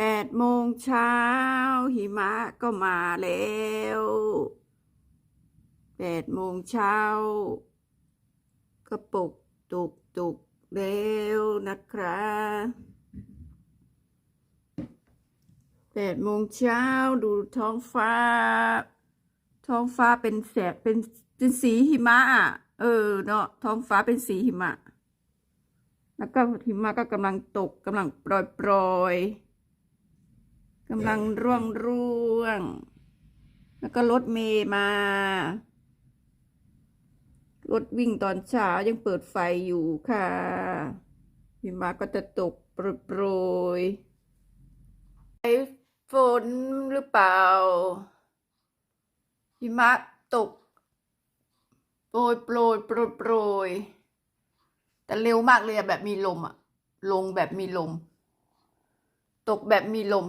8 โมงเช้าหิมะก็มาแล้ว8 โมงเช้าก็ตุกแล้วนะครับ8 โมงเช้าดูท้องฟ้าเป็นแสบเป็นสีหิมะอ่ะเนาะท้องฟ้าเป็นสีหิมะแล้วก็หิมะก็กำลังตกกำลังปล่อยกำลังร่วงแล้วก็รถเมล์มารถวิ่งตอนเช้ายังเปิดไฟอยู่ค่ะหิมะก็จะตกโปรยฝนหรือเปล่าหิมะตกโปรยแต่เร็วมากเลยอะแบบมีลมอะลงแบบมีลมตกแบบมีลม